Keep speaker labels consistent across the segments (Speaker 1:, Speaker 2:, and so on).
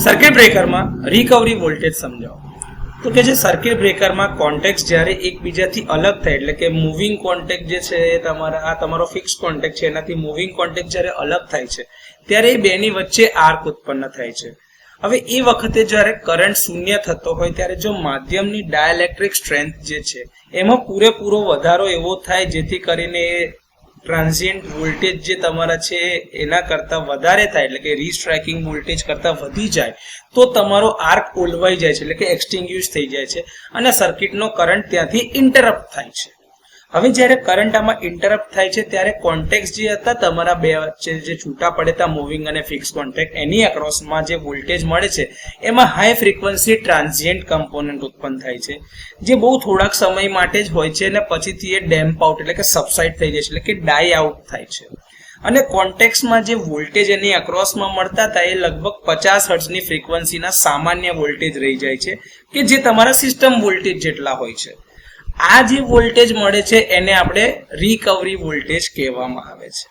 Speaker 1: Circuit બ્રેકરમાં recovery voltage સમજાવો. તો કે જે સર્કિટ બ્રેકરમાં કોન્ટેક્ટ જ્યારે એકબીજાથી અલગ થાય, એટલે કે મૂવિંગ કોન્ટેક્ટ જે છે આ તમારો ફિક્સ કોન્ટેક્ટ છે, એનાથી મૂવિંગ કોન્ટેક્ટ જ્યારે અલગ થાય છે ત્યારે એ બેની વચ્ચે આર્ક ઉત્પન્ન થાય છે. હવે એ વખતે જ્યારે કરંટ શૂન્ય થતો હોય ત્યારે જો માધ્યમની ડાયલેક્ટ્રિક સ્ટ્રેન્થ જે છે એમાં પૂરેપૂરો વધારો એવો થાય જેથી કરીને ટ્રાન્ઝિયન્ટ વોલ્ટેજ જે તમારા છે એના કરતાં વધારે થાય, એટલે કે રીસ્ટ્રાઇકિંગ વોલ્ટેજ કરતાં વધી જાય તો તમારો આર્ક ઓલવાઈ જાય છે, એટલે કે એક્સટિંગ્યુશ થઈ જાય છે અને સર્કિટનો કરંટ ત્યાંથી ઇન્ટરપ્ટ થાય છે. હવે જ્યારે કરંટ આમાં ઇન્ટરપ્ટ થાય છે ત્યારે કોન્ટેક્ટ જે હતા તમારા બે વચ્ચે જે છૂટા પડેતા મૂવિંગ અને ફિક્સ કોન્ટેક્ટ, એની અક્રોસમાં જે વોલ્ટેજ મળે છે એમાં હાઈ ફ્રીક્વન્સી ટ્રાન્ઝિયન્ટ કમ્પોનન્ટ ઉત્પન્ન થાય છે, જે બહુ થોડાક સમય માટે જ હોય છે અને પછીથી એ ડેમ્પ આઉટ એટલે કે સબસાઇડ થઈ જાય છે, એટલે કે ડાય આઉટ થાય છે. અને કોન્ટેક્ટમાં જે વોલ્ટેજ એની અક્રોસમાં મળતા હતા એ લગભગ 50 હર્ટ્ઝની ફ્રીક્વન્સીના સામાન્ય વોલ્ટેજ રહી જાય છે કે જે તમારા સિસ્ટમ વોલ્ટેજ જેટલા હોય છે. આ જે વોલ્ટેજ મળે છે એને આપણે રિકવરી વોલ્ટેજ કહેવામાં આવે છે.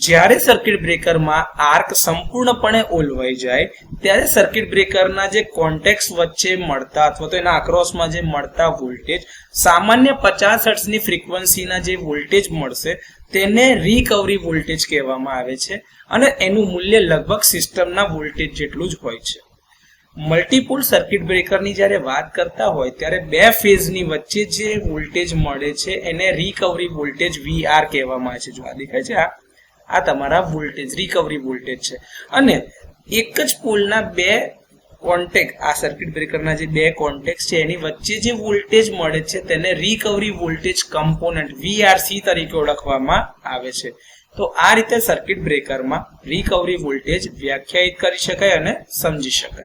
Speaker 1: જ્યારે સર્કિટ બ્રેકરમાં આર્ક સંપૂર્ણપણે ઓલવાઈ જાય ત્યારે સર્કિટ બ્રેકરના જે કોન્ટેક્ટ્સ વચ્ચે મળતા અથવા તો એના અક્રોસમાં જે મળતા વોલ્ટેજ સામાન્ય 50 હર્ટ્ઝની ફ્રીક્વન્સીના જે વોલ્ટેજ મળશે તેને રિકવરી વોલ્ટેજ કહેવામાં આવે છે અને એનું મૂલ્ય લગભગ સિસ્ટમના વોલ્ટેજ જેટલું જ હોય છે. મલ્ટીપોલ સર્કિટ બ્રેકરની જ્યારે વાત કરતા હોય ત્યારે બે ફેઝની વચ્ચે જે વોલ્ટેજ મળે છે એને રિકવરી વોલ્ટેજ VR કહેવામાં આવે છે. જો આ દેખાય છે, આ તમારા વોલ્ટેજ રિકવરી વોલ્ટેજ છે. અને એક જ પોલના બે કોન્ટેક્ટ, આ સર્કિટ બ્રેકરના જે બે કોન્ટેક્ટ છે એની વચ્ચે જે વોલ્ટેજ મળે છે તેને રિકવરી વોલ્ટેજ કમ્પોનન્ટ VRC તરીકે ઓળખવામાં આવે છે. તો આ રીતે સર્કિટ બ્રેકરમાં રિકવરી વોલ્ટેજ વ્યાખ્યાયિત કરી શકાય અને સમજી શકાય.